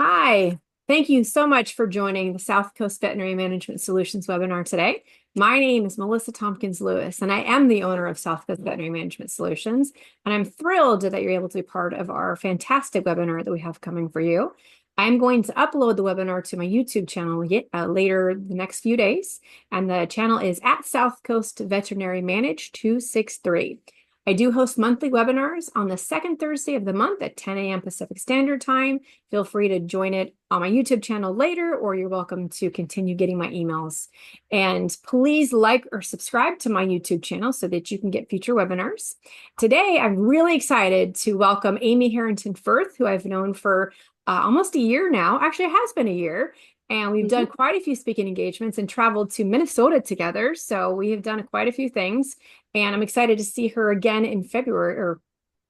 Hi, thank you so much for joining the South Coast Veterinary Management Solutions webinar today. My name is Melissa Tompkins Lewis, and I am the owner of South Coast Veterinary Management Solutions. And I'm thrilled that you're able to be part of our fantastic webinar that we have coming for you. I'm going to upload the webinar to my YouTube channel later the next few days, and the channel is at South Coast Veterinary Manage 263. I do host monthly webinars on the second Thursday of the month at 10 a.m. Pacific Standard Time. Feel free to join it on my YouTube channel later, or you're welcome to continue getting my emails. And please like or subscribe to my YouTube channel so that you can get future webinars. Today, I'm really excited to welcome Amy Harrington-Firth, who I've known for almost a year now. Actually, it has been a year. And we've done quite a few speaking engagements and traveled to Minnesota together. So we have done quite a few things. And I'm excited to see her again in February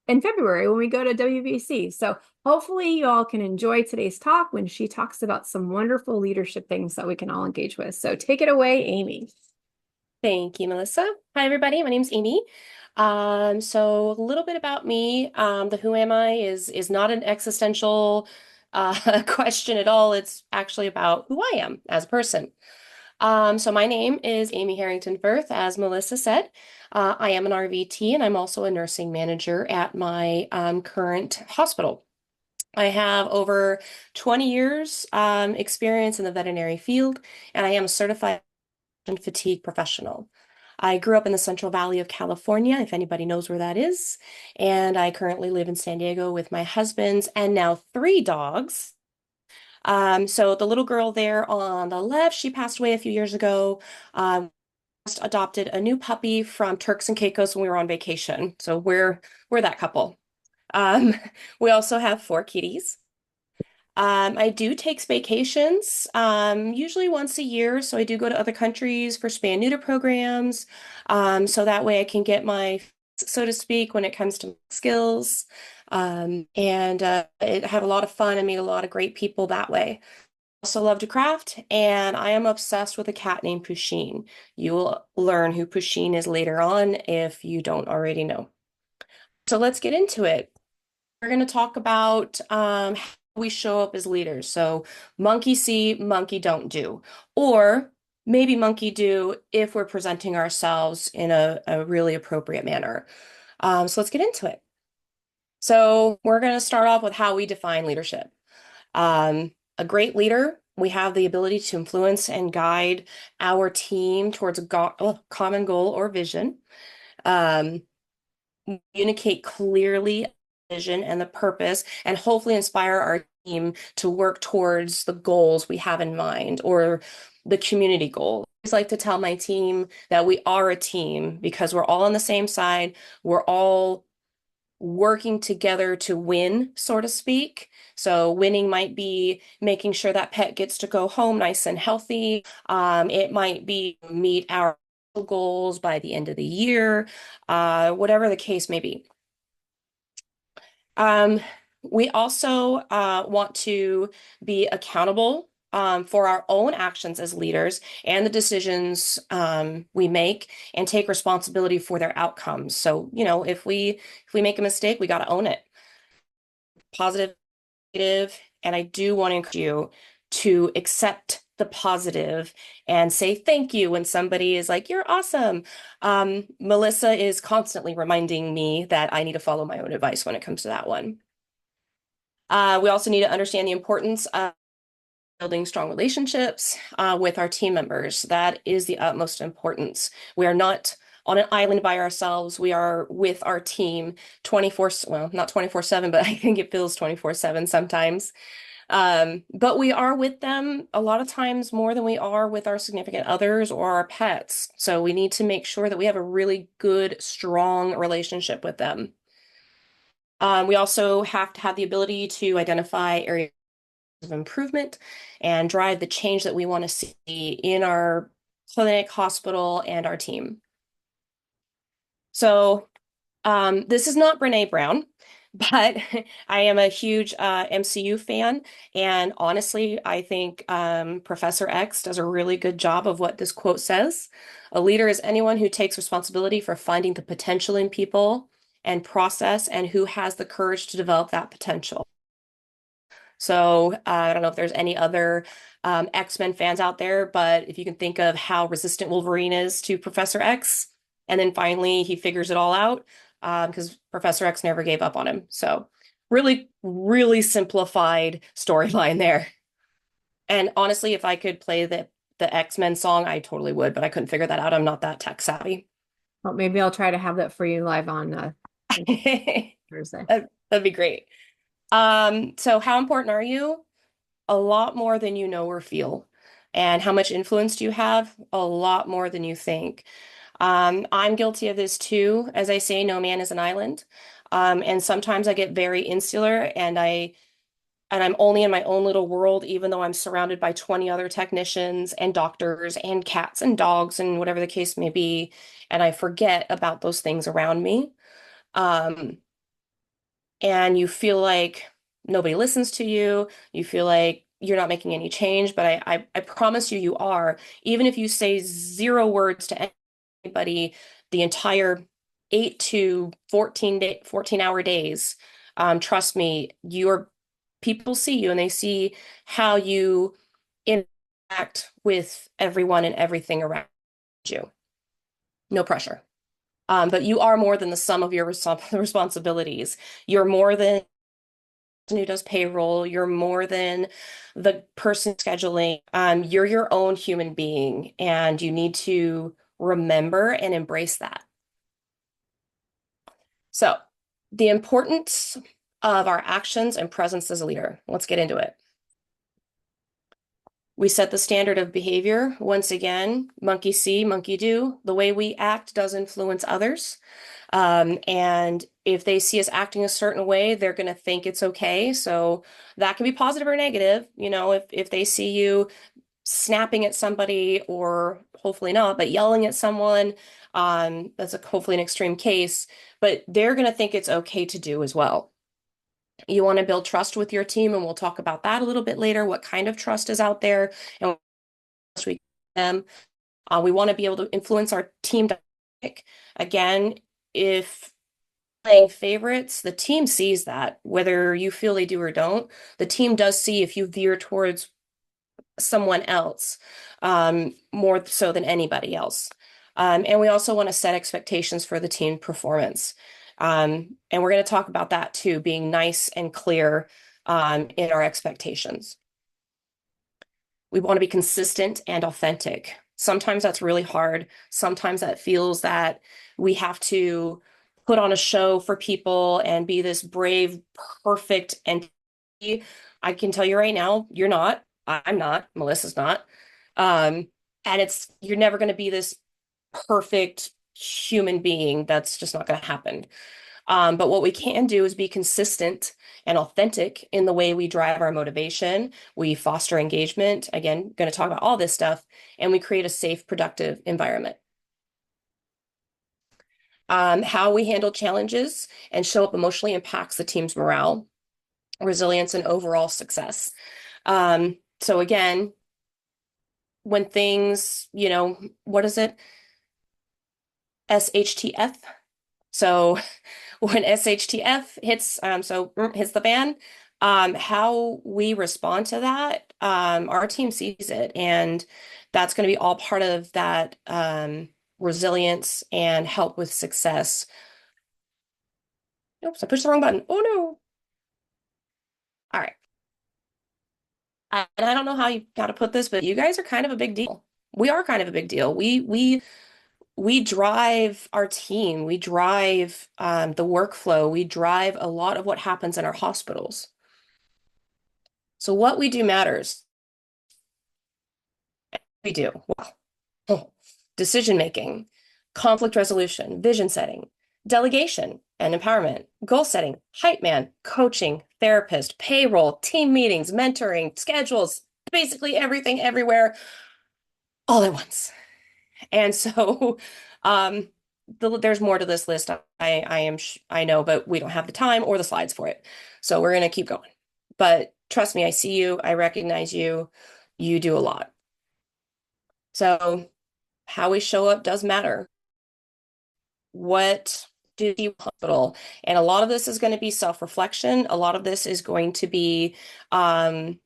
when we go to WBC. So hopefully you all can enjoy today's talk when she talks about some wonderful leadership things that we can all engage with. So take it away, Amy. Thank you, Melissa. Hi, everybody. My name's Amy. So a little bit about me. The who am I is not an existential question at all. It's actually about who I am as a person. So my name is Amy Harrington-Firth, as Melissa said. I am an RVT and I'm also a nursing manager at my current hospital. I have over 20 years experience in the veterinary field, and I am a certified and fatigue professional. I grew up in the Central Valley of California, if anybody knows where that is, and I currently live in San Diego with my husband's and now three dogs. So the little girl there on the left, she passed away a few years ago. Just adopted a new puppy from Turks and Caicos when we were on vacation. So we're that couple. Um, we also have four kitties. I do take vacations, usually once a year. So I do go to other countries for spay and neuter programs. So that way I can get my, so to speak, when it comes to skills. And I have a lot of fun and meet a lot of great people that way. Also love to craft, and I am obsessed with a cat named Pusheen. You will learn who Pusheen is later on if you don't already know. So let's get into it. We're going to talk about how we show up as leaders. So monkey see, monkey don't do. Or maybe monkey do if we're presenting ourselves in a really appropriate manner. So let's get into it. So we're going to start off with how we define leadership. A great leader, we have the ability to influence and guide our team towards a common goal or vision. Um, Communicate clearly vision and the purpose, and hopefully inspire our team to work towards the goals we have in mind or the community goal. I always like to tell my team that we are a team because we're all on the same side. We're all working together to win, so to speak. So winning might be making sure that pet gets to go home nice and healthy. It might be meet our goals by the end of the year, whatever the case may be. Um, we also want to be accountable for our own actions as leaders and the decisions we make, and take responsibility for their outcomes. So, if we make a mistake, we got to own it. Positive, negative, and I do want to encourage you to accept the positive and say thank you when somebody is like, "You're awesome." Melissa is constantly reminding me that I need to follow my own advice when it comes to that one. We also need to understand the importance of building strong relationships with our team members. That is the utmost importance. We are not on an island by ourselves. We are with our team 24, well, not 24/7, but I think it feels 24/7 sometimes. But we are with them a lot of times more than we are with our significant others or our pets. So we need to make sure that we have a really good, strong relationship with them. We also have to have the ability to identify areas of improvement and drive the change that we want to see in our clinic, hospital, and our team. So this is not Brene Brown, but I am a huge MCU fan. And honestly, I think Professor X does a really good job of what this quote says. A leader is anyone who takes responsibility for finding the potential in people and process, and who has the courage to develop that potential. So I don't know if there's any other X-Men fans out there, but if you can think of how resistant Wolverine is to Professor X, and then finally he figures it all out because Professor X never gave up on him. So really, really simplified storyline there. And honestly, if I could play the X-Men song, I totally would, but I couldn't figure that out. I'm not that tech savvy. Well, maybe I'll try to have that for you live on Thursday. That'd be great. So how important are you? A lot more than you know or feel. And how much influence do you have? A lot more than you think. I'm guilty of this too. As I say, no man is an island. And sometimes I get very insular and I'm only in my own little world, even though I'm surrounded by 20 other technicians and doctors and cats and dogs and whatever the case may be. And I forget about those things around me. Um, and you feel like nobody listens to you. You feel like you're not making any change, but I promise you, you are. Even if you say zero words to anybody the entire 8 to 14-hour days, trust me, your people see you and they see how you interact with everyone and everything around you. No pressure. But you are more than the sum of your responsibilities. You're more than who does payroll. You're more than the person scheduling. You're your own human being, and you need to remember and embrace that. So, the importance of our actions and presence as a leader. Let's get into it. We set the standard of behavior. Once again, monkey see, monkey do. The way we act does influence others. And if they see us acting a certain way, they're going to think it's okay. So that can be positive or negative. You know, if they see you snapping at somebody or hopefully not, but yelling at someone, that's hopefully an extreme case, but they're going to think it's okay to do as well. You want to build trust with your team, and we'll talk about that a little bit later, what kind of trust is out there and what we them. We want to be able to influence our team dynamic. Again, if playing favorites, the team sees that, whether you feel they do or don't. The team does see if you veer towards someone else, more so than anybody else. And we also want to set expectations for the team performance. And we're going to talk about that too, being nice and clear in our expectations. We want to be consistent and authentic. Sometimes that's really hard. Sometimes that feels that we have to put on a show for people and be this brave, perfect entity. I can tell you right now, you're not. I'm not. Melissa's not. Um, and you're never going to be this perfect human being. That's just not going to happen. But what we can do is be consistent and authentic in the way we drive our motivation. We foster engagement. Again, going to talk about all this stuff, and we create a safe, productive environment. How we handle challenges and show up emotionally impacts the team's morale, resilience, and overall success. So again, when things, what is it? SHTF. So when SHTF hits the fan, how we respond to that, our team sees it, and that's going to be all part of that resilience and help with success. Oops, I pushed the wrong button. Oh no. All right. And I don't know how you got to put this, but you guys are kind of a big deal. We are kind of a big deal. We drive our team. We drive the workflow. We drive a lot of what happens in our hospitals. So what we do matters. We do. Well, decision making, conflict resolution, vision setting, delegation and empowerment, goal setting, hype man, coaching, therapist, payroll, team meetings, mentoring, schedules, basically everything everywhere all at once. And so there's more to this list. I know, but we don't have the time or the slides for it. So we're going to keep going. But trust me, I see you. I recognize you. You do a lot. So how we show up does matter. What do you hospital? And a lot of this is going to be self-reflection. A lot of this is going to be um,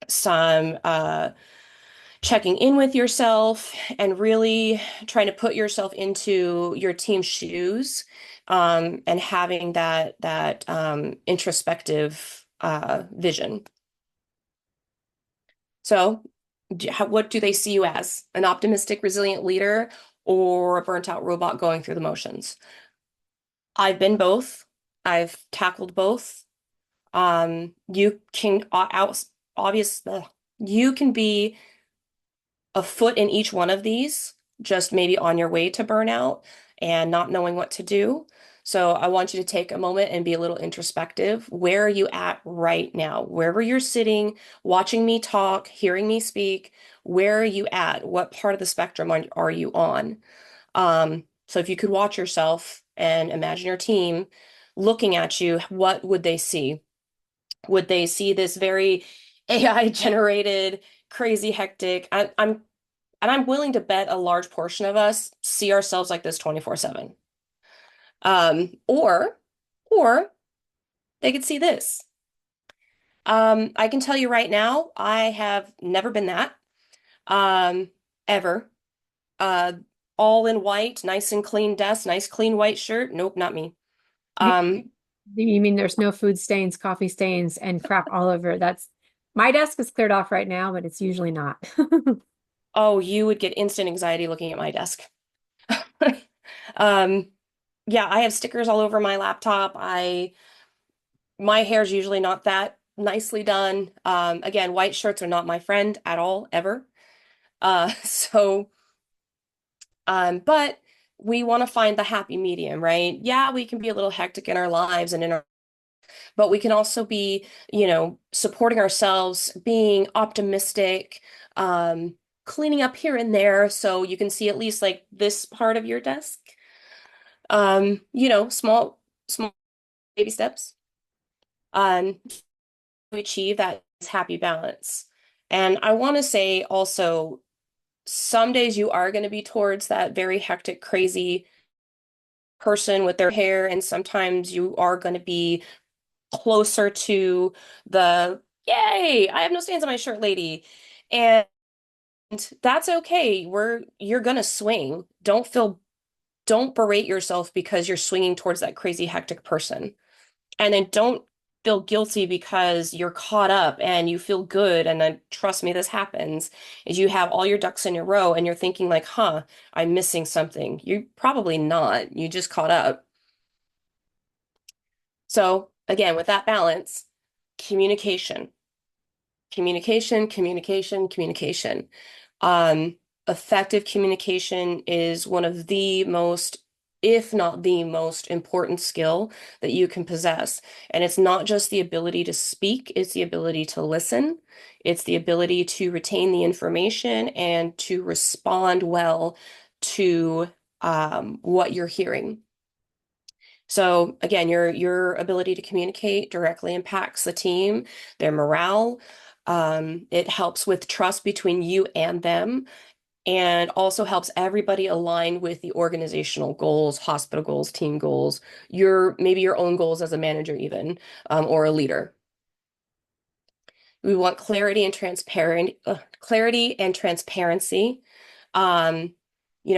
some checking in with yourself and really trying to put yourself into your team's shoes, and having that introspective vision. So, what do they see you as? An optimistic, resilient leader or a burnt out robot going through the motions? I've been both. I've tackled both. You can out obvious you can be a foot in each one of these, just maybe on your way to burnout and not knowing what to do. So I want you to take a moment and be a little introspective. Where are you at right now? Wherever you're sitting, watching me talk, hearing me speak, where are you at? What part of the spectrum are you on? So if you could watch yourself and imagine your team looking at you, what would they see? Would they see this very AI generated, crazy, hectic? I'm willing to bet a large portion of us see ourselves like this 24/7. Or they could see this. I can tell you right now, I have never been that. Um, Ever. Uh, all in white, nice and clean desk, nice clean white shirt. Nope, not me. You, Um, you mean there's no food stains, coffee stains, and crap all over? That's my desk is cleared off right now, but it's usually not. oh, you would get instant anxiety looking at my desk. Um, yeah, I have stickers all over my laptop. My hair's usually not that nicely done. Again, white shirts are not my friend at all, ever. So, but we want to find the happy medium, right? Yeah, we can be a little hectic in our lives and in our, but we can also be, supporting ourselves, being optimistic, cleaning up here and there, so you can see at least like this part of your desk. Small baby steps. To achieve that happy balance. And I want to say also, some days you are going to be towards that very hectic, crazy person with their hair, and sometimes you are going to be closer to the yay, I have no stains on my shirt lady. And that's okay. You're going to swing. Don't berate yourself because you're swinging towards that crazy, hectic person. And then don't feel guilty because you're caught up and you feel good. And then trust me, this happens, is you have all your ducks in a row and you're thinking like, huh, I'm missing something. You're probably not. You just caught up. So again, with that balance, communication, communication. Um, Effective communication is one of the most, if not the most important skill that you can possess. And it's not just the ability to speak, it's the ability to listen. It's the ability to retain the information and to respond well to what you're hearing. So again, your ability to communicate directly impacts the team, their morale. It helps with trust between you and them, and also helps everybody align with the organizational goals, hospital goals, team goals, maybe your own goals as a manager even, or a leader. We want clarity and transparency. Um,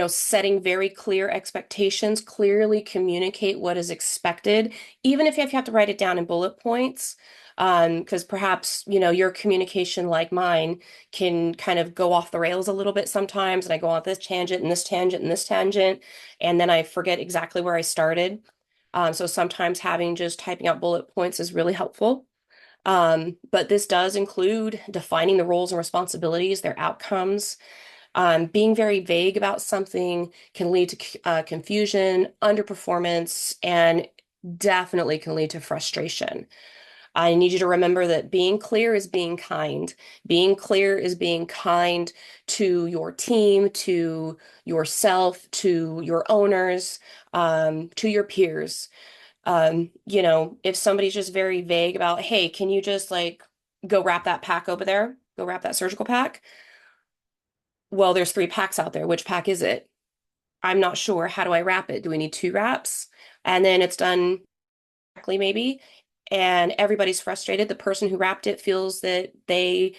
Setting very clear expectations, clearly communicate what is expected, even if you have to write it down in bullet points. Because perhaps, your communication, like mine, can kind of go off the rails a little bit sometimes, and I go on this tangent and this tangent and this tangent, and then I forget exactly where I started. So sometimes having just typing out bullet points is really helpful. But this does include defining the roles and responsibilities, their outcomes. Being very vague about something can lead to confusion, underperformance, and definitely can lead to frustration. I need you to remember that being clear is being kind. Being clear is being kind to your team, to yourself, to your owners, to your peers. If somebody's just very vague about, hey, can you just like go wrap that pack over there? Go wrap that surgical pack? Well, there's 3 packs out there. Which pack is it? I'm not sure. How do I wrap it? Do we need two wraps? And then it's done correctly, maybe. And everybody's frustrated. The person who wrapped it feels that they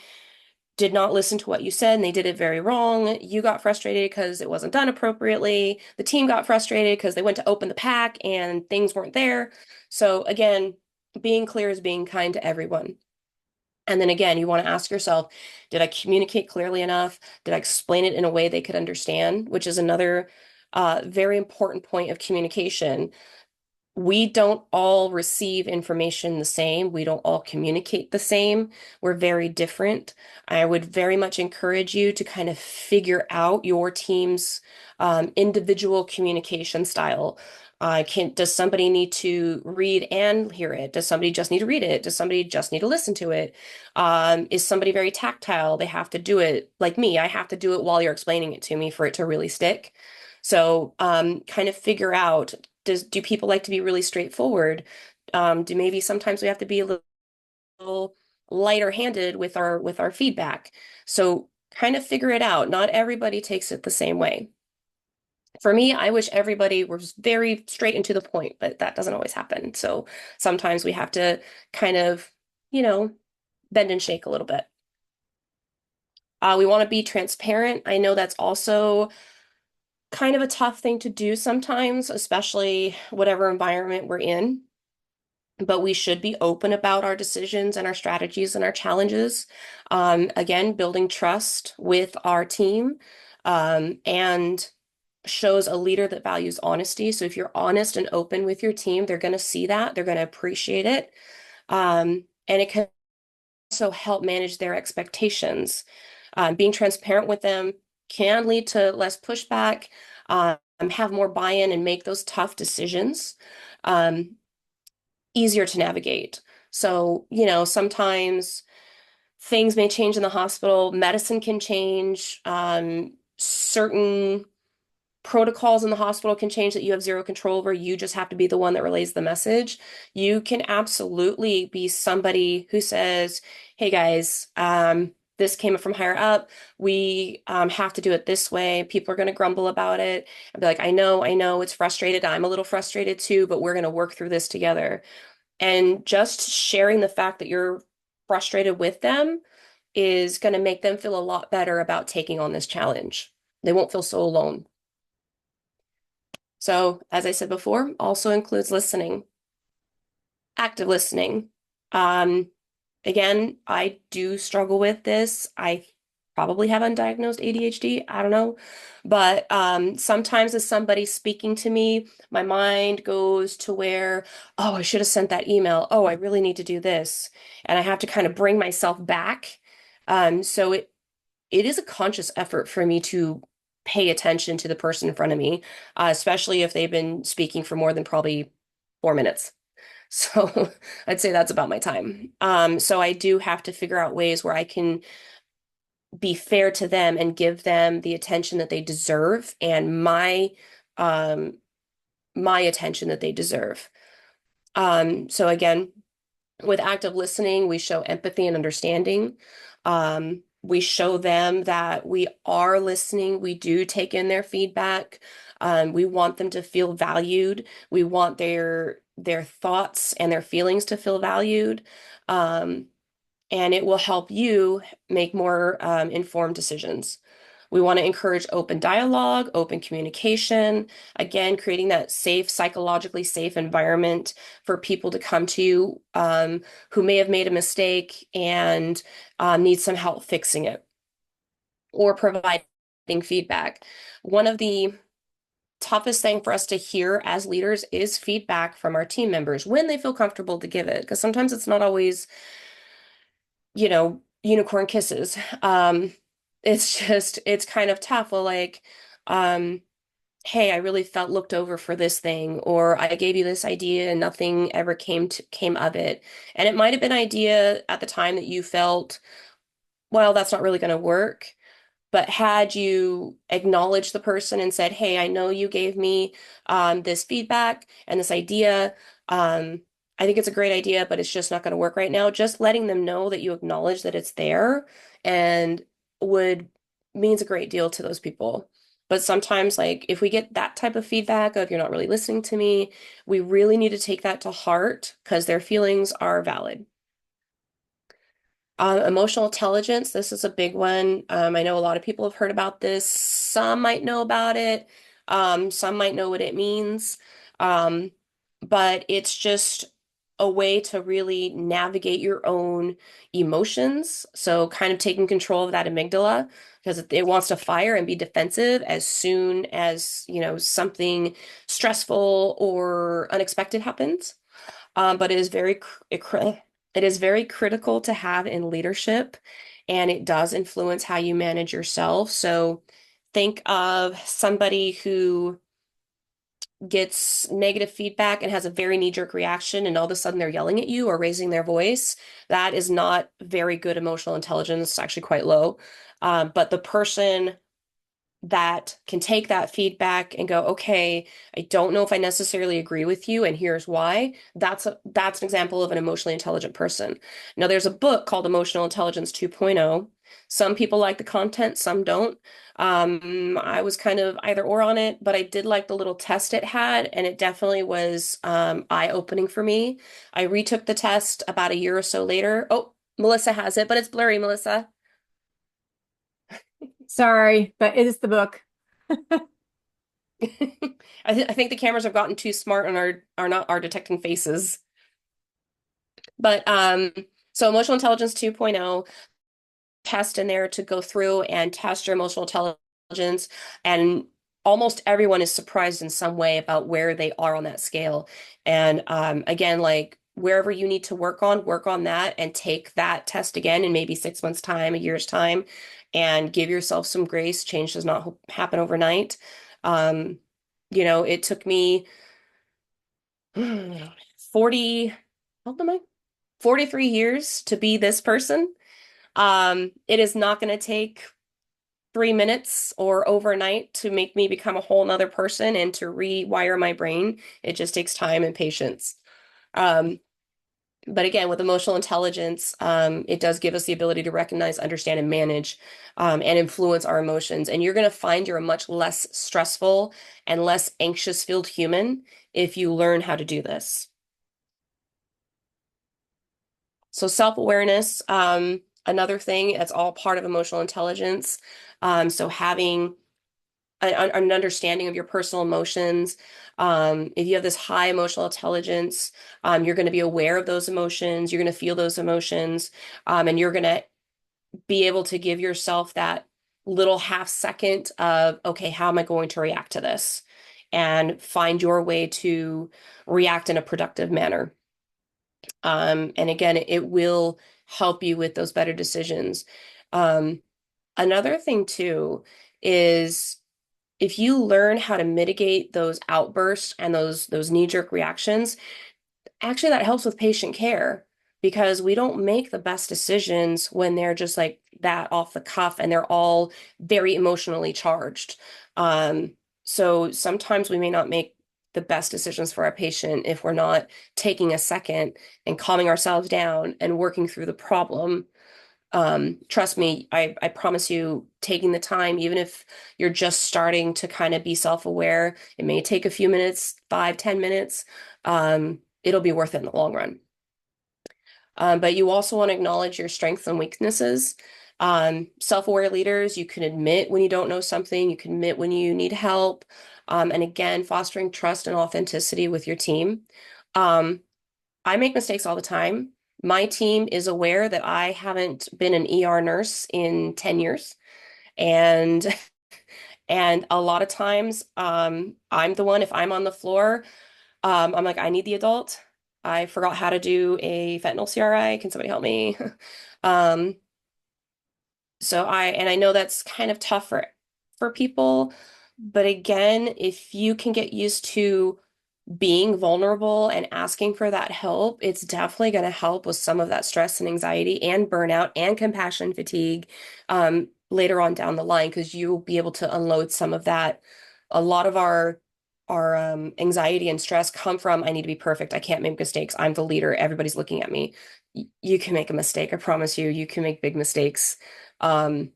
did not listen to what you said and they did it very wrong. You got frustrated because it wasn't done appropriately. The team got frustrated because they went to open the pack and things weren't there. So again, being clear is being kind to everyone. And then again, you want to ask yourself, did I communicate clearly enough? Did I explain it in a way they could understand? Which is another very important point of communication. We don't all receive information the same. We don't all communicate the same. We're very different. I would very much encourage you to kind of figure out your team's individual communication style. Does somebody need to read and hear it? Does somebody just need to read it? Does somebody just need to listen to it? Is somebody very tactile? They have to do it like me. I have to do it while you're explaining it to me for it to really stick. So, kind of figure out, do people like to be really straightforward? Do maybe sometimes we have to be a little lighter handed with our feedback? So kind of figure it out. Not everybody takes it the same way. For me, I wish everybody was very straight and to the point, but that doesn't always happen. So sometimes we have to kind of, you know, bend and shake a little bit. We want to be transparent. I know that's also kind of a tough thing to do sometimes, especially whatever environment we're in. But we should be open about our decisions and our strategies and our challenges. Again, building trust with our team, and shows a leader that values honesty. So if you're honest and open with your team, they're going to see that, they're going to appreciate it. And it can also help manage their expectations. Being transparent with them can lead to less pushback, have more buy-in, and make those tough decisions easier to navigate. So, sometimes things may change in the hospital, medicine can change, certain protocols in the hospital can change that you have zero control over. You just have to be the one that relays the message. You can absolutely be somebody who says, hey guys, this came from higher up. We have to do it this way. People are going to grumble about it. I'd be like, I know, it's frustrated. I'm a little frustrated too, but we're going to work through this together. And just sharing the fact that you're frustrated with them is going to make them feel a lot better about taking on this challenge. They won't feel so alone. So, as I said before, also includes listening, active listening. Um, Again, I do struggle with this. I probably have undiagnosed ADHD. I don't know. But sometimes as somebody's speaking to me, my mind goes to where, oh, I should have sent that email. Oh, I really need to do this. And I have to kind of bring myself back. So it is a conscious effort for me to pay attention to the person in front of me, especially if they've been speaking for more than probably 4 minutes. So I'd say that's about my time. So I do have to figure out ways where I can be fair to them and give them the attention that they deserve and um my attention that they deserve. So again, with active listening, we show empathy and understanding. We show them that we are listening. We do take in their feedback. We want them to feel valued. We want their thoughts and their feelings to feel valued. Um, and it will help you make more informed decisions. We want to encourage open dialogue, open communication, again, creating that safe, psychologically safe environment for people to come to you who may have made a mistake and need some help fixing it or providing feedback. One of the toughest thing for us to hear as leaders is feedback from our team members when they feel comfortable to give it, because sometimes it's not always unicorn kisses. It's kind of tough. Well, like, um, hey, I really felt looked over for this thing, or I gave you this idea and nothing ever came of it. And it might have been an idea at the time that you felt, well, that's not really going to work. But had you acknowledged the person and said, hey, I know you gave me this feedback and this idea. I think it's a great idea, but it's just not going to work right now. Just letting them know that you acknowledge that it's there and would means a great deal to those people. But sometimes, like, if we get that type of feedback of you're not really listening to me, we really need to take that to heart because their feelings are valid. Emotional intelligence, this is a big one. I know a lot of people have heard about this. Some might know about it. Some might know what it means. Um, but it's just a way to really navigate your own emotions. So kind of taking control of that amygdala because it wants to fire and be defensive as soon as, something stressful or unexpected happens. But it is very critical to have in leadership, and it does influence how you manage yourself. So think of somebody who gets negative feedback and has a very knee-jerk reaction, and all of a sudden they're yelling at you or raising their voice. That is not very good emotional intelligence, it's actually quite low. But the person that can take that feedback and go, okay, I don't know if I necessarily agree with you, and here's why. That's an example of an emotionally intelligent person. Now, there's a book called Emotional Intelligence 2.0. Some people like the content, some don't. I was kind of either or on it, but I did like the little test it had, and it definitely was eye-opening for me. I retook the test about a year or so later. Oh, Melissa has it, but it's blurry, Melissa. Sorry, but it is the book. I think the cameras have gotten too smart and are not are detecting faces. But so emotional intelligence 2.0 test in there to go through and test your emotional intelligence, and almost everyone is surprised in some way about where they are on that scale. And again, like wherever you need to work on that and take that test again in maybe 6 months' time, a year's time, and give yourself some grace. Change does not happen overnight. Um, it took me 40, how old am I? 43 years to be this person. It is not going to take 3 minutes or overnight to make me become a whole nother person and to rewire my brain. It just takes time and patience. Um, but again, with emotional intelligence, it does give us the ability to recognize, understand, and manage, and influence our emotions. And you're going to find you're a much less stressful and less anxious-filled human if you learn how to do this. So self-awareness, another thing, it's all part of emotional intelligence. So having an understanding of your personal emotions. If you have this high emotional intelligence, you're going to be aware of those emotions. You're going to feel those emotions, and you're going to be able to give yourself that little half second of, okay, how am I going to react to this? And find your way to react in a productive manner. And again, it will help you with those better decisions. Um, Another thing too is if you learn how to mitigate those outbursts and those knee-jerk reactions, actually that helps with patient care because we don't make the best decisions when they're just like that off the cuff and they're all very emotionally charged. Um, so sometimes we may not make the best decisions for our patient if we're not taking a second and calming ourselves down and working through the problem. Trust me, I promise you, taking the time, even if you're just starting to kind of be self-aware, it may take a few minutes, 5, 10 minutes. It'll be worth it in the long run. But you also want to acknowledge your strengths and weaknesses. Self-aware leaders, you can admit when you don't know something, you can admit when you need help. And again, fostering trust and authenticity with your team. Um, I make mistakes all the time. My team is aware that I haven't been an ER nurse in 10 years. And and a lot of times I'm the one, if I'm on the floor, I'm like, I need the adult. I forgot how to do a fentanyl CRI. Can somebody help me? Um, and I know that's kind of tough for people, but again, if you can get used to being vulnerable and asking for that help, it's definitely going to help with some of that stress and anxiety and burnout and compassion fatigue later on down the line because you'll be able to unload some of that. A lot of our anxiety and stress come from I need to be perfect. I can't make mistakes. I'm the leader. Everybody's looking at me. You can make a mistake. I promise you, you can make big mistakes. Um,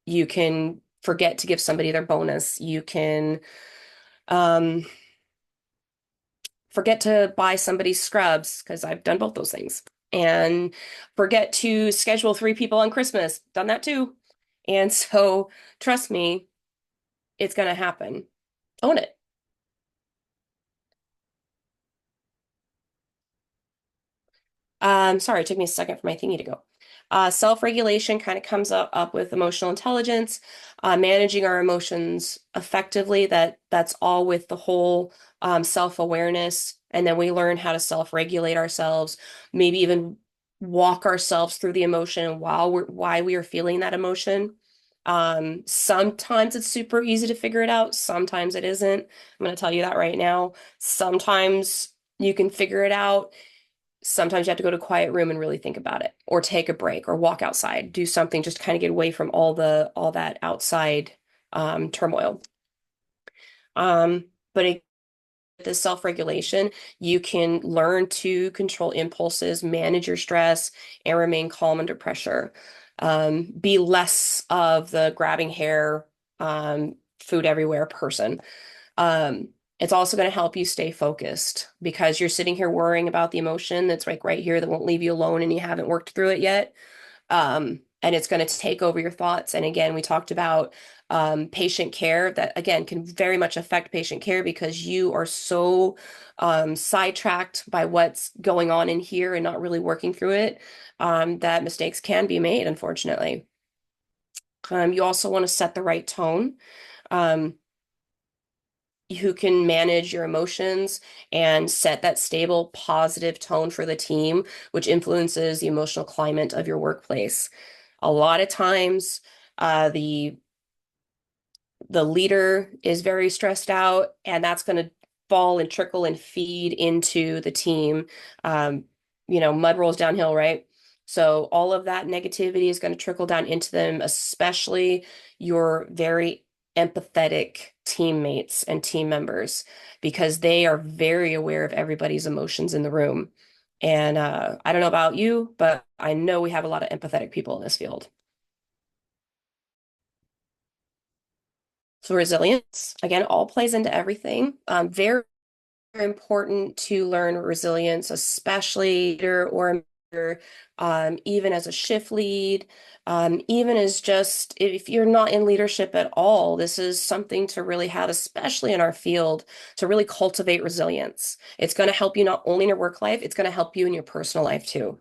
you can forget to give somebody their bonus. You can um, forget to buy somebody scrubs, because I've done both those things. And forget to schedule 3 people on Christmas. Done that too. And so, trust me, it's going to happen. Own it. Sorry, it took me a second for my thingy to go. Self-regulation kind of comes up with emotional intelligence, managing our emotions effectively. That's all with the whole self-awareness, and then we learn how to self-regulate ourselves, maybe even walk ourselves through the emotion while why we are feeling that emotion. Sometimes it's super easy to figure it out. Sometimes it isn't. I'm going to tell you that right now. Sometimes you can figure it out. Sometimes you have to go to a quiet room and really think about it, or take a break, or walk outside, do something just to kind of get away from all that outside turmoil. But the self-regulation, you can learn to control impulses, manage your stress, and remain calm under pressure. Be less of the grabbing hair, food everywhere person. Um, it's also going to help you stay focused, because you're sitting here worrying about the emotion that's like right here that won't leave you alone and you haven't worked through it yet. And it's going to take over your thoughts. And again, we talked about patient care, that again can very much affect patient care, because you are so sidetracked by what's going on in here and not really working through it, that mistakes can be made, unfortunately. You also want to set the right tone. Um, who can manage your emotions and set that stable, positive tone for the team, which influences the emotional climate of your workplace. A lot of times, the leader is very stressed out, and that's going to fall and trickle and feed into the team. Um, mud rolls downhill, right? So all of that negativity is going to trickle down into them, especially your very empathetic teammates and team members, because they are very aware of everybody's emotions in the room. And I don't know about you, but I know we have a lot of empathetic people in this field. So resilience, again, all plays into everything. Very important to learn resilience, especially leader or even as a shift lead, even as just if you're not in leadership at all, this is something to really have, especially in our field, to really cultivate resilience. It's going to help you not only in your work life, it's going to help you in your personal life too.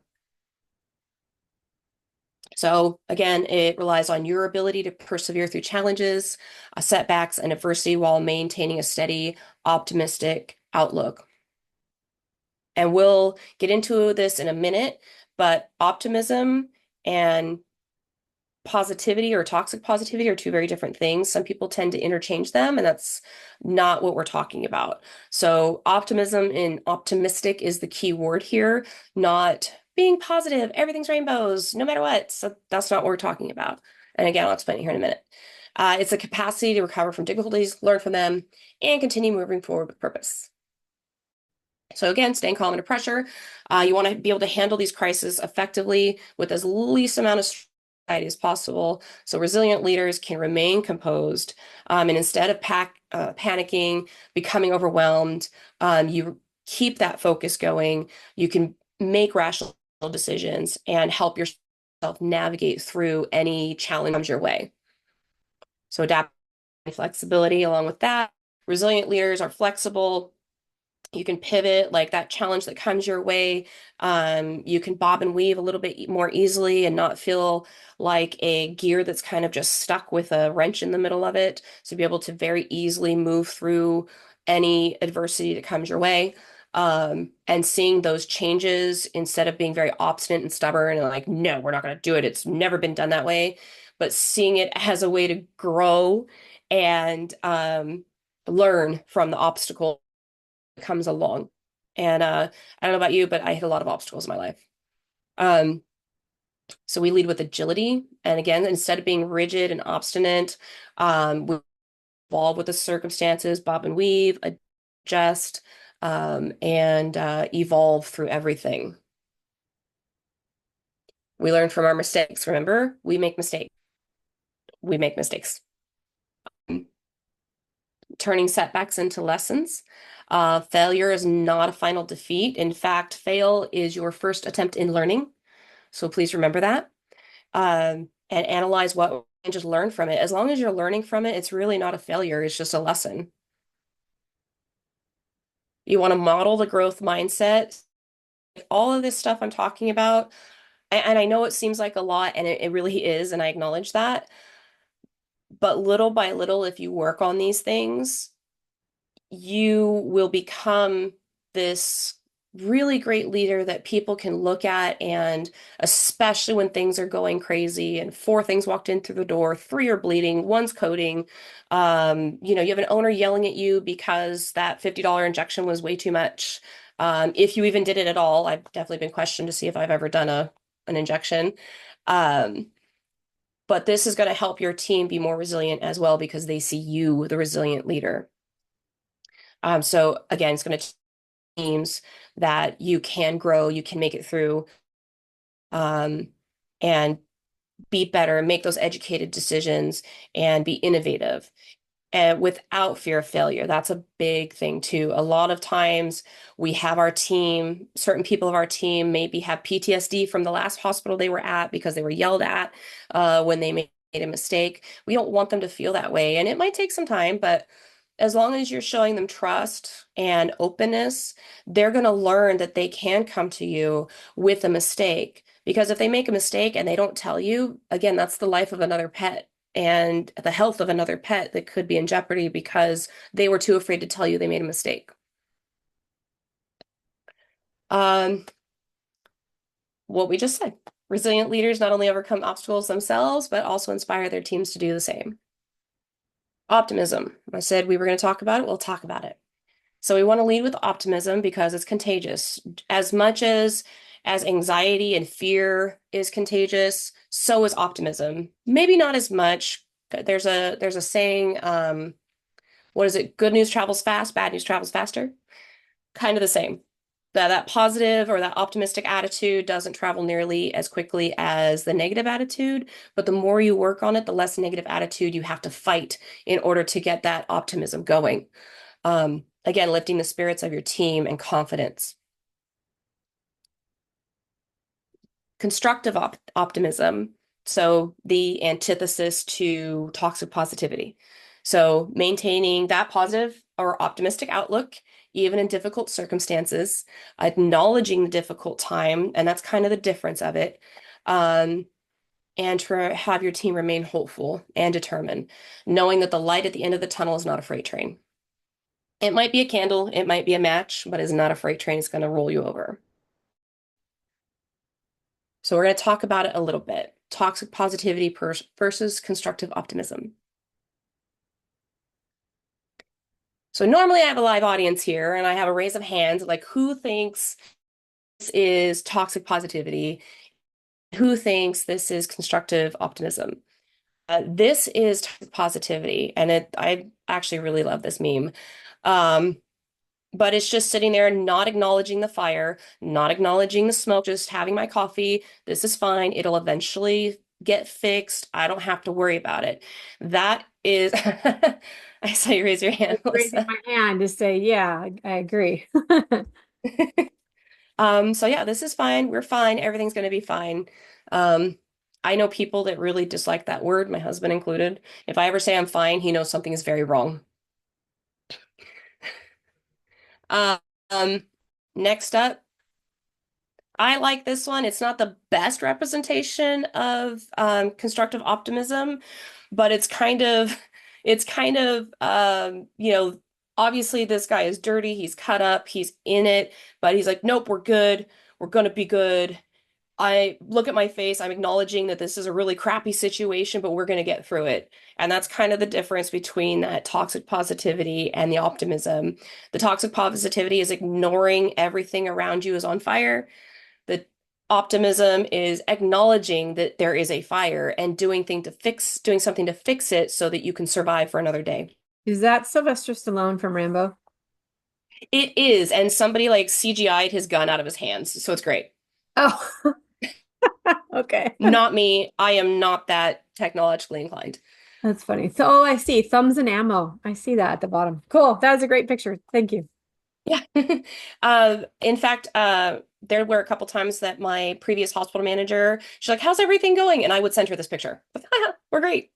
So again, it relies on your ability to persevere through challenges, setbacks, and adversity while maintaining a steady, optimistic outlook. And we'll get into this in a minute, but optimism and positivity or toxic positivity are 2 very different things. Some people tend to interchange them, and that's not what we're talking about. So optimism and optimistic is the key word here, not being positive, everything's rainbows, no matter what. So that's not what we're talking about. And again, I'll explain it here in a minute. It's a capacity to recover from difficulties, learn from them, and continue moving forward with purpose. So again, staying calm under pressure. You want to be able to handle these crises effectively with as least amount of anxiety as possible. So resilient leaders can remain composed, and instead of panicking, becoming overwhelmed, you keep that focus going. You can make rational decisions and help yourself navigate through any challenge that comes your way. So adapt flexibility along with that. Resilient leaders are flexible. You can pivot, like that challenge that comes your way. You can bob and weave a little bit more easily and not feel like a gear that's kind of just stuck with a wrench in the middle of it. So be able to very easily move through any adversity that comes your way. And seeing those changes instead of being very obstinate and stubborn and like, no, we're not going to do it. It's never been done that way. But seeing it as a way to grow and learn from the obstacle comes along. And I don't know about you, but I hit a lot of obstacles in my life. Um, so we lead with agility. And again, instead of being rigid and obstinate, we evolve with the circumstances, bob and weave, adjust, and evolve through everything. We learn from our mistakes. Remember, we make mistakes. We make mistakes. turning setbacks into lessons. Failure is not a final defeat. In fact, fail is your first attempt in learning. So please remember that. And analyze what and just learn from it. As long as you're learning from it, it's really not a failure. It's just a lesson. You want to model the growth mindset. All of this stuff I'm talking about, and I know it seems like a lot, and it really is, and I acknowledge that. But little by little, if you work on these things, you will become this really great leader that people can look at, and especially when things are going crazy and four things walked in through the door, three are bleeding, one's coding. You have an owner yelling at you because that $50 injection was way too much. If you even did it at all, I've definitely been questioned to see if I've ever done an injection. Um, but this is going to help your team be more resilient as well because they see you, the resilient leader. So again, it's going to teams that you can grow, you can make it through, and be better, make those educated decisions, and be innovative and without fear of failure. That's a big thing too. A lot of times we have our team, certain people of our team maybe have PTSD from the last hospital they were at because they were yelled at when they made a mistake. We don't want them to feel that way. And it might take some time, but as long as you're showing them trust and openness, they're going to learn that they can come to you with a mistake. Because if they make a mistake and they don't tell you, again, that's the life of another pet and the health of another pet that could be in jeopardy because they were too afraid to tell you they made a mistake. Um, what we just said. Resilient leaders not only overcome obstacles themselves, but also inspire their teams to do the same. Optimism. I said we were going to talk about it. We'll talk about it. So we want to lead with optimism because it's contagious. As much as anxiety and fear is contagious, so is optimism. Maybe not as much. There's a saying, what is it? Good news travels fast, bad news travels faster. Kind of the same. That positive or that optimistic attitude doesn't travel nearly as quickly as the negative attitude, but the more you work on it, the less negative attitude you have to fight in order to get that optimism going. Again, lifting the spirits of your team and confidence. Constructive optimism, so the antithesis to toxic positivity. So maintaining that positive or optimistic outlook, even in difficult circumstances, acknowledging the difficult time, and that's kind of the difference of it. And to have your team remain hopeful and determined, knowing that the light at the end of the tunnel is not a freight train. It might be a candle, it might be a match, but it's not a freight train. It's going to roll you over. So we're going to talk about it a little bit. Toxic positivity versus constructive optimism. So normally I have a live audience here and I have a raise of hands, like who thinks this is toxic positivity? Who thinks this is constructive optimism? This is toxic positivity, and I actually really love this meme. But it's just sitting there not acknowledging the fire, not acknowledging the smoke, just having my coffee. This is fine. It'll eventually get fixed. I don't have to worry about it. That is, I saw you raise your hand, Raising Melissa. my hand to say, yeah, I agree. So yeah, this is fine. We're fine. Everything's going to be fine. Um, I know people that really dislike that word, my husband included. If I ever say I'm fine, he knows something is very wrong. Um, Next up, I like this one. It's not the best representation of constructive optimism, but it's kind of obviously this guy is dirty, he's cut up, he's in it, but he's like, nope, we're good. We're gonna be good. I look at my face, I'm acknowledging that this is a really crappy situation, but we're gonna get through it. And that's kind of the difference between that toxic positivity and the optimism. The toxic positivity is ignoring everything around you is on fire. The optimism is acknowledging that there is a fire and doing something to fix it so that you can survive for another day. Is that Sylvester Stallone from Rambo? It is, and somebody like CGI'd his gun out of his hands, so it's great. Oh, okay. Not me. I am not that technologically inclined. That's funny. So, oh, I see thumbs and ammo. I see that at the bottom. Cool. That was a great picture. Thank you. Yeah. In fact, there were a couple times that my previous hospital manager, she's like, "How's everything going?" And I would send her this picture. We're great.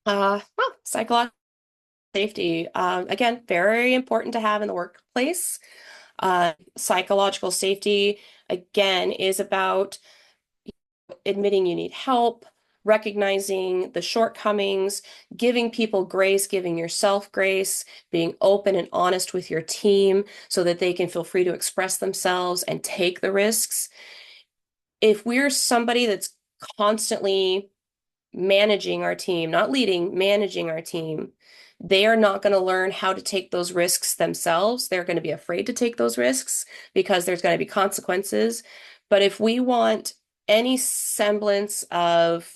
Well, psychological safety, again, very important to have in the workplace. Psychological safety, again, is about admitting you need help, recognizing the shortcomings, giving people grace, giving yourself grace, being open and honest with your team so that they can feel free to express themselves and take the risks. If we're somebody that's constantly managing our team, not leading, managing our team, they are not going to learn how to take those risks themselves. They're going to be afraid to take those risks because there's going to be consequences. But if we want any semblance of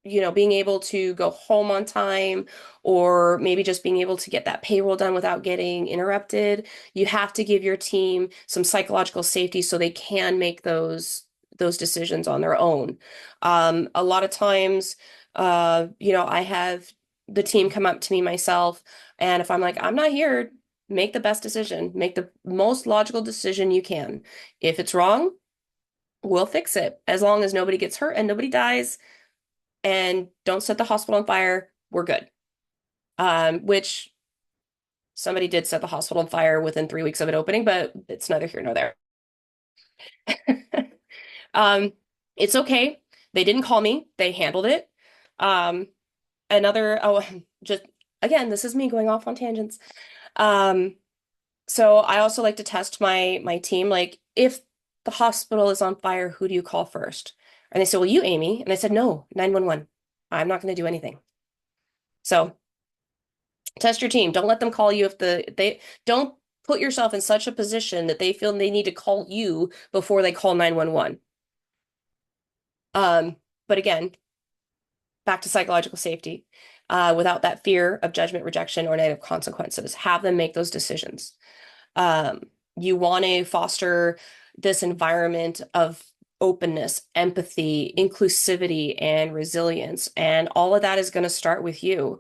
being able to go home on time or maybe just being able to get that payroll done without getting interrupted, you have to give your team some psychological safety so they can make those decisions on their own. A lot of times, I have the team come up to me myself, and if I'm like, I'm not here, make the best decision, make the most logical decision you can. If it's wrong, we'll fix it. As long as nobody gets hurt and nobody dies, and don't set the hospital on fire, we're good. Which somebody did set the hospital on fire within 3 weeks of it opening, but it's neither here nor there. Um, it's okay. They didn't call me. They handled it. Um, just again, this is me going off on tangents. Um, so I also like to test my team. Like, if the hospital is on fire, who do you call first? And they said, "Well, you, Amy." And I said, "No, 911. I'm not going to do anything." So test your team. Don't let them call you if they don't put yourself in such a position that they feel they need to call you before they call 911. But again, back to psychological safety, without that fear of judgment, rejection, or negative consequences. Have them make those decisions. You want to foster this environment of openness, empathy, inclusivity, and resilience. And all of that is going to start with you.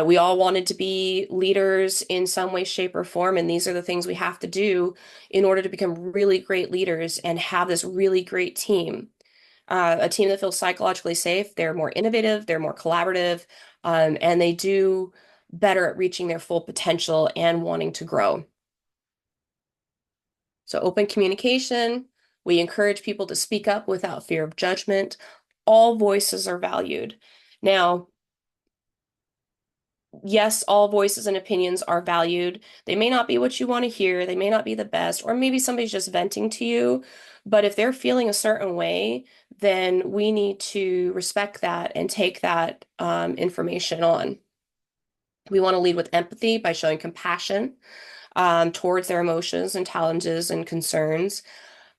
We all wanted to be leaders in some way, shape, or form, and these are the things we have to do in order to become really great leaders and have this really great team. A team that feels psychologically safe, they're more innovative, they're more collaborative, and they do better at reaching their full potential and wanting to grow. So, open communication, we encourage people to speak up without fear of judgment. All voices are valued. Now, yes, all voices and opinions are valued. They may not be what you want to hear, they may not be the best, or maybe somebody's just venting to you. But if they're feeling a certain way, then we need to respect that and take that information on. We want to lead with empathy by showing compassion towards their emotions and challenges and concerns.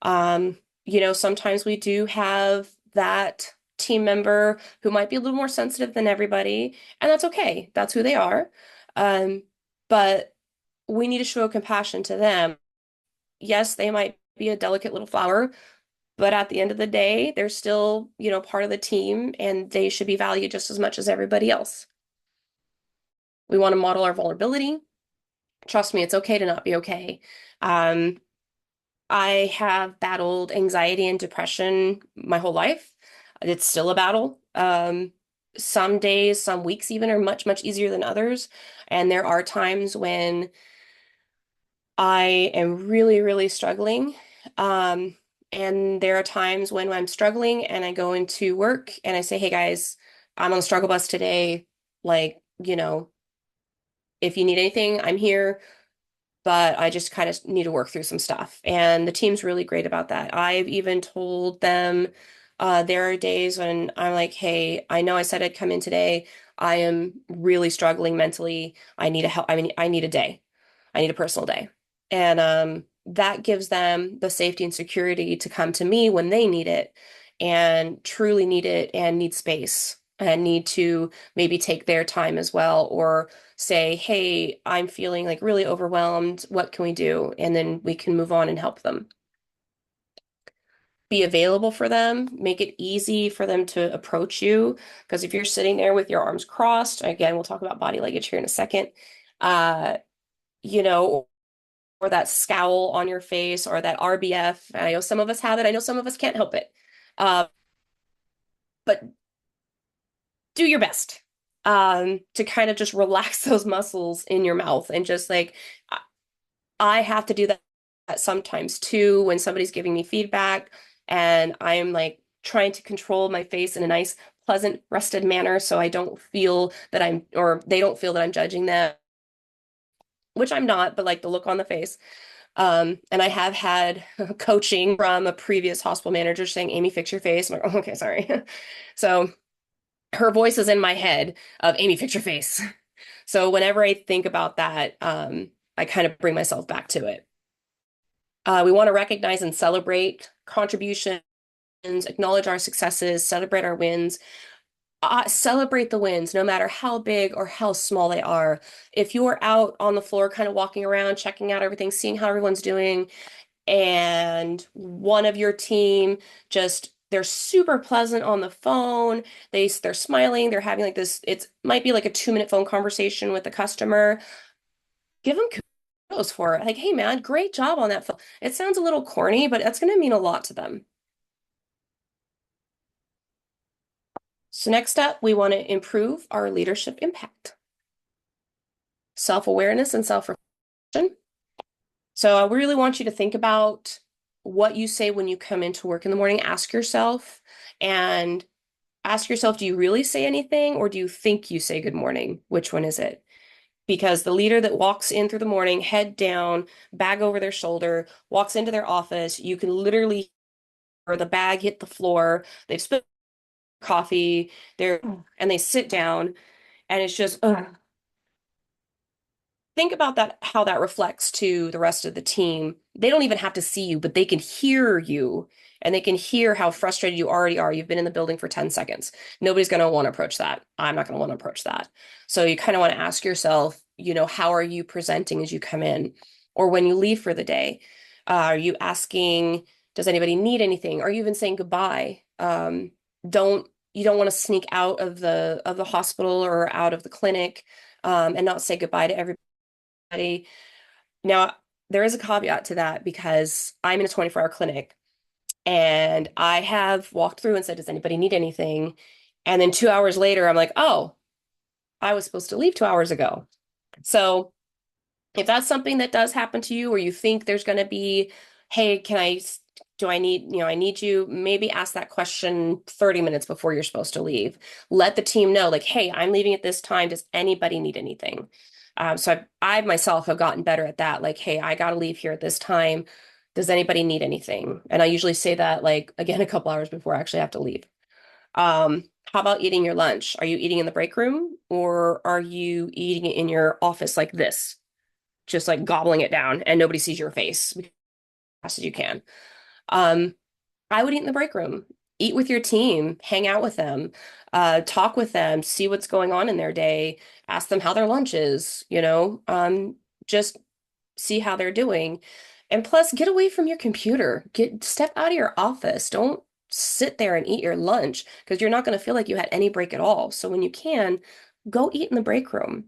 Sometimes we do have that team member who might be a little more sensitive than everybody, and that's okay. That's who they are. Um, but we need to show compassion to them. Yes, they might be a delicate little flower, but at the end of the day, they're still, part of the team and they should be valued just as much as everybody else. We want to model our vulnerability. Trust me, it's okay to not be okay. Um, I have battled anxiety and depression my whole life. It's still a battle. Some days, some weeks even are much, much easier than others. And there are times when I am really, really struggling. Um, and there are times when I'm struggling and I go into work and I say, "Hey guys, I'm on the struggle bus today. Like, if you need anything, I'm here, but I just kind of need to work through some stuff." And the team's really great about that. I've even told them there are days when I'm like, "Hey, I know I said I'd come in today. I am really struggling mentally. I need a help. I mean, I need a day. I need a personal day." And that gives them the safety and security to come to me when they need it and truly need it and need space and need to maybe take their time as well or say, "Hey, I'm feeling like really overwhelmed. What can we do?" And then we can move on and help them. be available for them, make it easy for them to approach you. Because if you're sitting there with your arms crossed, again, we'll talk about body language here in a second, uh, you know, or that scowl on your face or that RBF. I know some of us have it. I know some of us can't help it. Uh, but do your best to kind of just relax those muscles in your mouth and just like, I have to do that sometimes too when somebody's giving me feedback and I'm like trying to control my face in a nice, pleasant, rested manner so I don't feel that or they don't feel that I'm judging them, which I'm not, but like the look on the face. And I have had coaching from a previous hospital manager saying, Amy, fix your face. I'm like, oh, okay, sorry. So her voice is in my head of Amy, fix your face. So whenever I think about that, I kind of bring myself back to it. We want to recognize and celebrate contributions, acknowledge our successes, celebrate our wins. Celebrate the wins, no matter how big or how small they are. If you're out on the floor, kind of walking around, checking out everything, seeing how everyone's doing, and one of your team just they're super pleasant on the phone, they're smiling, they're having like this, it might be like a 2-minute phone conversation with the customer, give them kudos for it. Like, hey man, great job on that phone. It sounds a little corny, but that's going to mean a lot to them. So next up, we want to improve our leadership impact. Self-awareness and self-reflection. So I really want you to think about what you say when you come into work in the morning. And ask yourself, do you really say anything or do you think you say good morning? Which one is it? Because the leader that walks in through the morning, head down, bag over their shoulder, walks into their office, you can literally hear the bag hit the floor. They've spilled coffee, and they sit down, and it's just, ugh. Think about that, how that reflects to the rest of the team. They don't even have to see you, but they can hear you and they can hear how frustrated you already are. You've been in the building for 10 seconds. Nobody's going to want to approach that. I'm not going to want to approach that. So you kind of want to ask yourself, how are you presenting as you come in or when you leave for the day? Are you asking, does anybody need anything? Are you even saying goodbye? Don't you don't want to sneak out of the hospital or out of the clinic and not say goodbye to everybody. Now, there is a caveat to that because I'm in a 24-hour clinic and I have walked through and said, does anybody need anything? And then 2 hours later, I'm like, oh, I was supposed to leave 2 hours ago. So if that's something that does happen to you or you think there's going to be, hey, I need you, maybe ask that question 30 minutes before you're supposed to leave. Let the team know, like, hey, I'm leaving at this time. Does anybody need anything? So I myself have gotten better at that. Like, hey, I got to leave here at this time. Does anybody need anything? And I usually say that, like, again, a couple hours before I actually have to leave. How about eating your lunch? Are you eating in the break room or are you eating it in your office like this? Just like gobbling it down and nobody sees your face as fast as you can. Um, I would eat in the break room, eat with your team, hang out with them, talk with them, see what's going on in their day, ask them how their lunch is, just see how they're doing. And plus, get away from your computer. Step out of your office. Don't sit there and eat your lunch because you're not going to feel like you had any break at all. So when you can, go eat in the break room.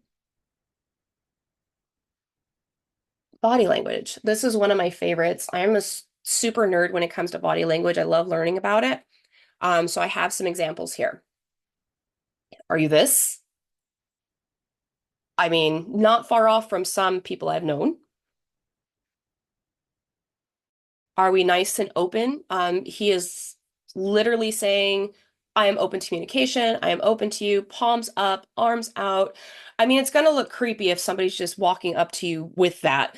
Body language. This is one of my favorites. I'm a super nerd when it comes to body language. I love learning about it. So I have some examples here. Are you this? I mean, not far off from some people I've known. Are we nice and open? He is literally saying, I am open to communication. I am open to you. Palms up, arms out. I mean, it's going to look creepy if somebody's just walking up to you with that,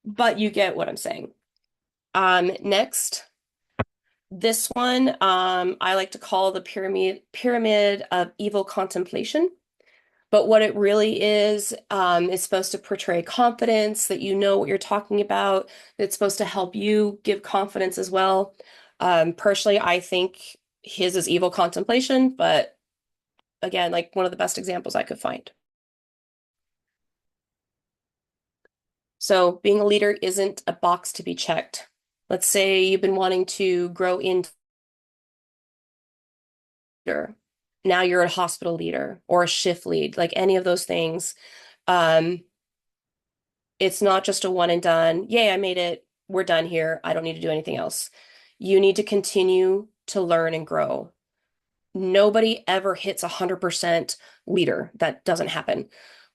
but you get what I'm saying. Next, this one, I like to call the pyramid of evil contemplation. But what it really is supposed to portray confidence, that you know what you're talking about. It's supposed to help you give confidence as well. Personally, I think his is evil contemplation, but again, like one of the best examples I could find. So being a leader isn't a box to be checked. Let's say you've been wanting to grow into leader. Now you're a hospital leader or a shift lead, like any of those things. Um, it's not just a one and done. Yay, I made it. We're done here. I don't need to do anything else. You need to continue to learn and grow. Nobody ever hits 100% leader. That doesn't happen.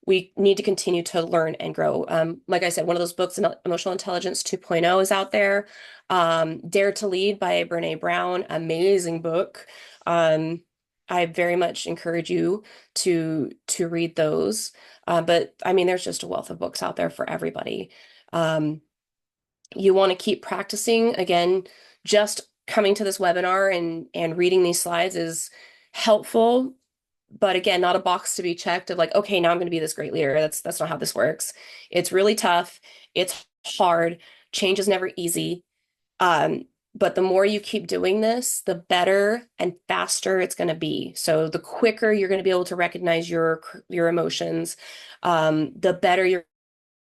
We need to continue to learn and grow. Like I said, one of those books, Emotional Intelligence 2.0, is out there. Dare to Lead by Brene Brown, amazing book. Um, I very much encourage you to read those. But I mean, there's just a wealth of books out there for everybody. Um, you want to keep practicing. Again, just coming to this webinar and reading these slides is helpful, but again, not a box to be checked of like, okay, now I'm going to be this great leader. That's not how this works. It's really tough. It's hard. Change is never easy. Um, but the more you keep doing this, the better and faster it's going to be. So the quicker you're going to be able to recognize your emotions, the better you're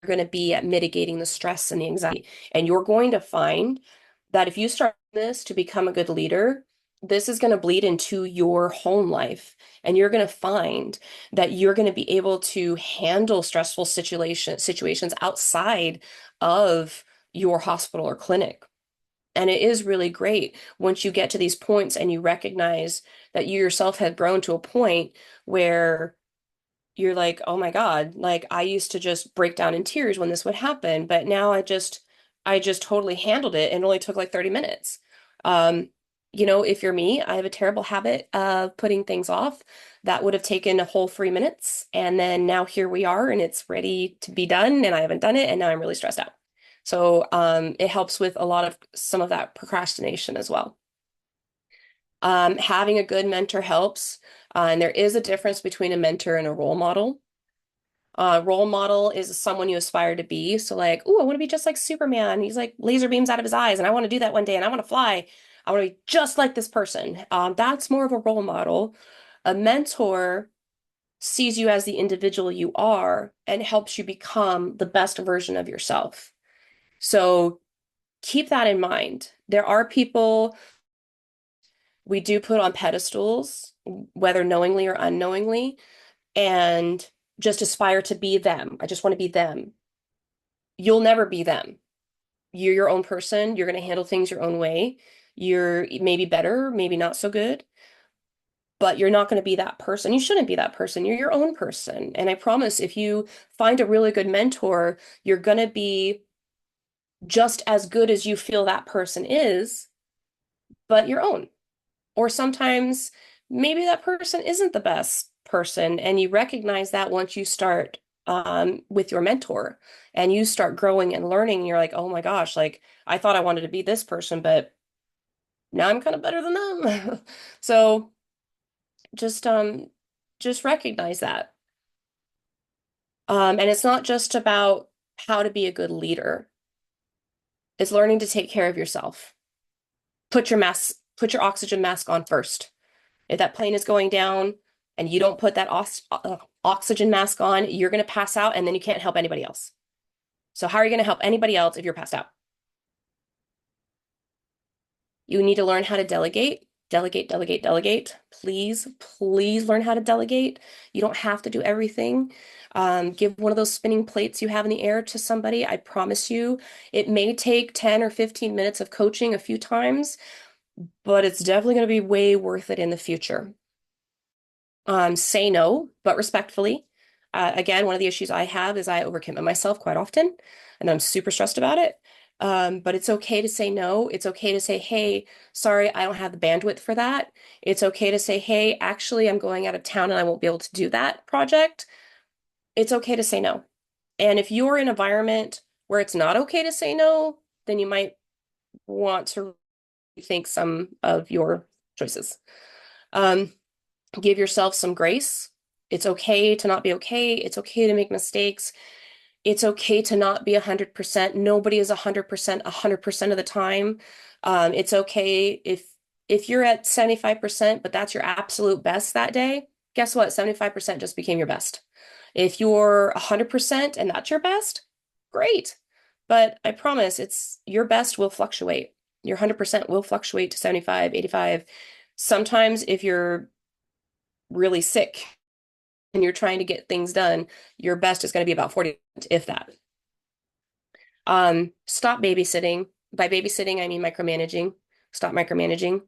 going to be at mitigating the stress and the anxiety. And you're going to find that if you start this to become a good leader, this is going to bleed into your home life. And you're going to find that you're going to be able to handle stressful situations outside of your hospital or clinic. And it is really great once you get to these points and you recognize that you yourself have grown to a point where you're like, oh my God, like I used to just break down in tears when this would happen, but now I just totally handled it and it only took like 30 minutes. Um, if you're me, I have a terrible habit of putting things off. That would have taken a whole 3 minutes. And then now here we are and it's ready to be done and I haven't done it and now I'm really stressed out. So it helps with a lot of some of that procrastination as well. Having a good mentor helps. And there is a difference between a mentor and a role model. Role model is someone you aspire to be. So like, oh, I want to be just like Superman. He's like laser beams out of his eyes, and I want to do that one day, and I want to fly. I want to be just like this person. That's more of a role model. A mentor sees you as the individual you are and helps you become the best version of yourself. So keep that in mind. There are people we do put on pedestals, whether knowingly or unknowingly, and just aspire to be them. I just want to be them. You'll never be them. You're your own person. You're going to handle things your own way. You're maybe better, maybe not so good, but you're not going to be that person. You shouldn't be that person. You're your own person. And I promise if you find a really good mentor, you're going to be just as good as you feel that person is, but your own. Or sometimes maybe that person isn't the best person, and you recognize that once you start with your mentor and you start growing and learning, and you're like, oh my gosh, like I thought I wanted to be this person, but now I'm kind of better than them. So just just recognize that. And it's not just about how to be a good leader. It's learning to take care of yourself. Put your oxygen mask on first. If that plane is going down and you don't put that oxygen mask on, you're going to pass out and then you can't help anybody else. So how are you going to help anybody else if you're passed out? You need to learn how to delegate, delegate, delegate, delegate. Please, please learn how to delegate. You don't have to do everything. Give one of those spinning plates you have in the air to somebody. I promise you, it may take 10 or 15 minutes of coaching a few times, but it's definitely going to be way worth it in the future. Say no, but respectfully. Again, one of the issues I have is I overcommit myself quite often, and I'm super stressed about it. But it's okay to say no. It's okay to say, hey, sorry, I don't have the bandwidth for that. It's okay to say, hey, actually, I'm going out of town and I won't be able to do that project. It's okay to say no. And if you're in an environment where it's not okay to say no, then you might want to rethink some of your choices. Um, Give yourself some grace. It's okay to not be okay. It's okay to make mistakes. It's okay to not be 100%. Nobody is 100% 100% of the time. It's okay if you're at 75%, but that's your absolute best that day. Guess what? 75% just became your best. If you're 100% and that's your best, great. But I promise it's your best will fluctuate. Your 100% will fluctuate to 75, 85. Sometimes if you're really sick and you're trying to get things done, your best is going to be about 40, if that. Stop babysitting. By babysitting, I mean micromanaging. Stop micromanaging.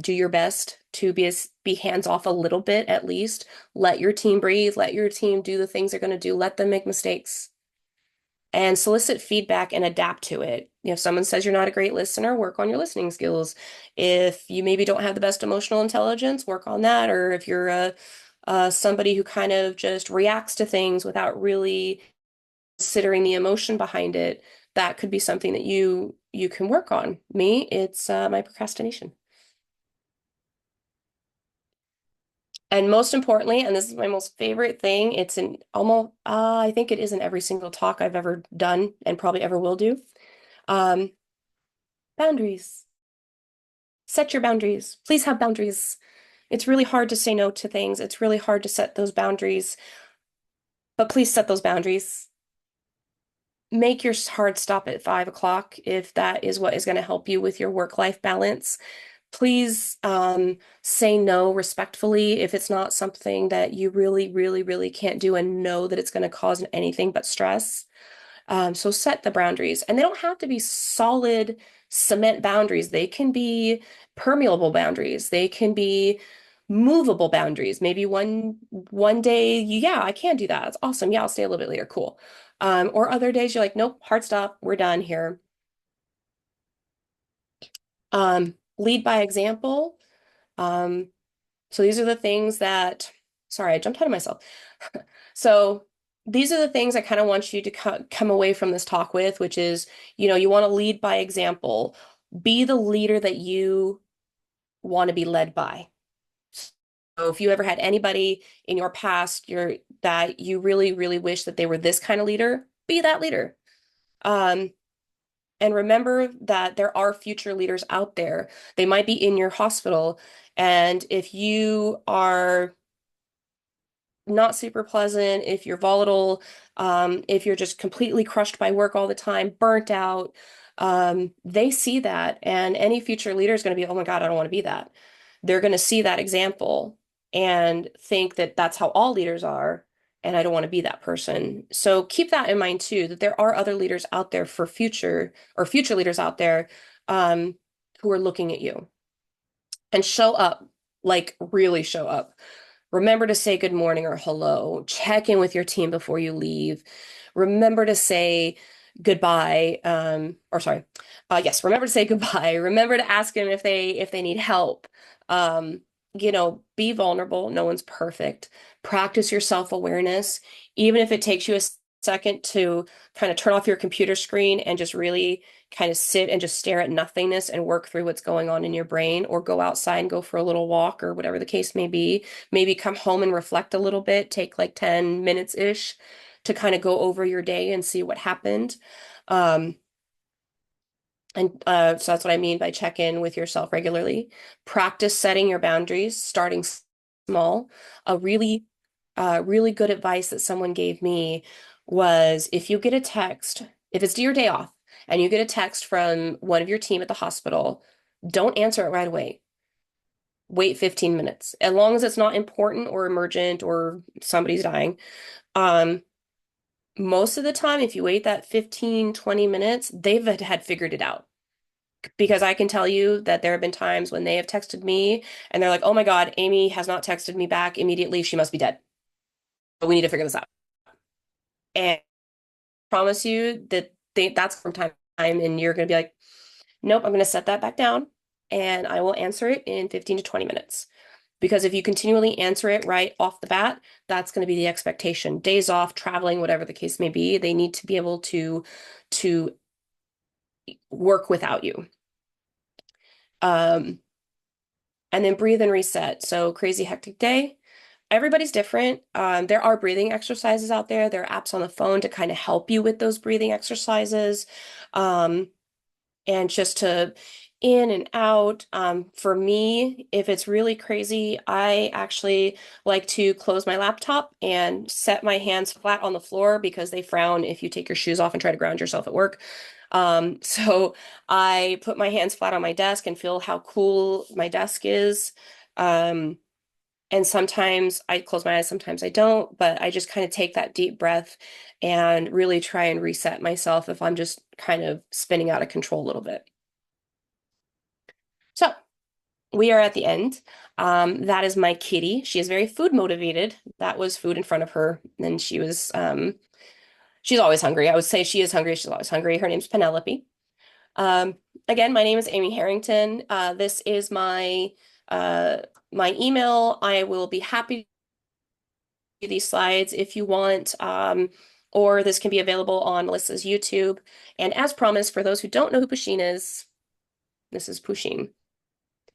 Do your best to be hands off a little bit at least. Let your team breathe. Let your team do the things they're going to do. Let them make mistakes and solicit feedback and adapt to it. If someone says you're not a great listener, work on your listening skills. If you maybe don't have the best emotional intelligence, work on that. Or if you're somebody who kind of just reacts to things without really considering the emotion behind it, that could be something that you can work on. Me, it's my procrastination. And most importantly, and this is my most favorite thing, it's in almost, I think it is in every single talk I've ever done and probably ever will do. Um, Boundaries. Set your boundaries. Please have boundaries. It's really hard to say no to things. It's really hard to set those boundaries, but please set those boundaries. Make your hard stop at 5 o'clock if that is what is going to help you with your work-life balance. Please say no respectfully if it's not something that you really, really, really can't do and know that it's going to cause anything but stress. So set the boundaries, and they don't have to be solid cement boundaries. They can be permeable boundaries. They can be movable boundaries. Maybe one day, yeah, I can do that. It's awesome. Yeah, I'll stay a little bit later. Cool. Or other days you're like, nope, hard stop. We're done here. Lead by example. Um, so these are the things that, sorry, I jumped ahead of myself. So these are the things I kind of want you to come away from this talk with, which is, you want to lead by example. Be the leader that you want to be led by. So if you ever had anybody in your past that you really, really wish that they were this kind of leader, be that leader. Um, and remember that there are future leaders out there. They might be in your hospital. And if you are not super pleasant, if you're volatile, if you're just completely crushed by work all the time, burnt out, they see that. And any future leader is going to be, oh my God, I don't want to be that. They're going to see that example and think that that's how all leaders are. And I don't want to be that person. So keep that in mind too, that there are other leaders out there for future or future leaders out there who are looking at you and show up, like really show up. Remember to say good morning or hello. Check in with your team before you leave. Remember to say goodbye. Or sorry. Remember to say goodbye. Remember to ask them if they need help. Be vulnerable. No one's perfect. Practice your self-awareness, even if it takes you a second to kind of turn off your computer screen and just really kind of sit and just stare at nothingness and work through what's going on in your brain, or go outside and go for a little walk or whatever the case may be. Maybe come home and reflect a little bit, take like 10 minutes-ish to kind of go over your day and see what happened. Um, so that's what I mean by check in with yourself regularly. Practice setting your boundaries, starting small. A really good advice that someone gave me was if you get a text, if it's your day off and you get a text from one of your team at the hospital, don't answer it right away. Wait 15 minutes. As long as it's not important or emergent or somebody's dying. Um, Most of the time, if you wait that 15, 20 minutes, they've had figured it out. Because I can tell you that there have been times when they have texted me and they're like, oh my God, Amy has not texted me back immediately. She must be dead. But we need to figure this out. And I promise you that that's from time to time. And you're going to be like, nope, I'm going to set that back down and I will answer it in 15 to 20 minutes. Because if you continually answer it right off the bat, that's going to be the expectation. Days off, traveling, whatever the case may be, they need to be able to work without you. Um, and then breathe and reset. So crazy hectic day. Everybody's different. There are breathing exercises out there. There are apps on the phone to kind of help you with those breathing exercises. And just to in and out. For me, if it's really crazy, I actually like to close my laptop and set my hands flat on the floor because they frown if you take your shoes off and try to ground yourself at work. So I put my hands flat on my desk and feel how cool my desk is. Um, and sometimes I close my eyes, sometimes I don't, but I just kind of take that deep breath and really try and reset myself if I'm just kind of spinning out of control a little bit. So we are at the end. That is my kitty. She is very food motivated. That was food in front of her, and she's always hungry. I would say she is hungry. She's always hungry. Her name's Penelope. Um, Again, my name is Amy Harrington. This is uh, my email. I will be happy to do these slides if you want, or this can be available on Melissa's YouTube. And as promised, for those who don't know who Pusheen is, this is Pusheen.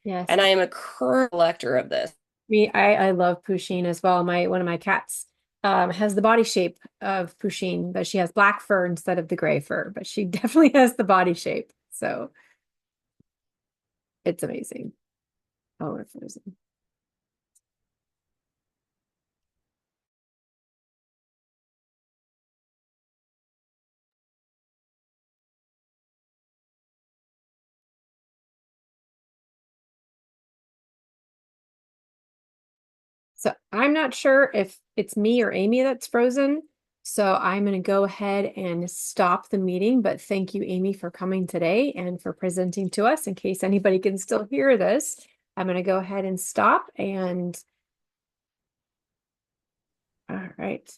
Yes. And I am a current collector of this. I love Pusheen as well. One of my cats has the body shape of Pusheen, but she has black fur instead of the gray fur, but she definitely has the body shape. So it's amazing. Oh, we're frozen. So I'm not sure if it's me or Amy that's frozen. So I'm going to go ahead and stop the meeting. But thank you, Amy, for coming today and for presenting to us. In case anybody can still hear this, I'm going to go ahead and stop. And all right.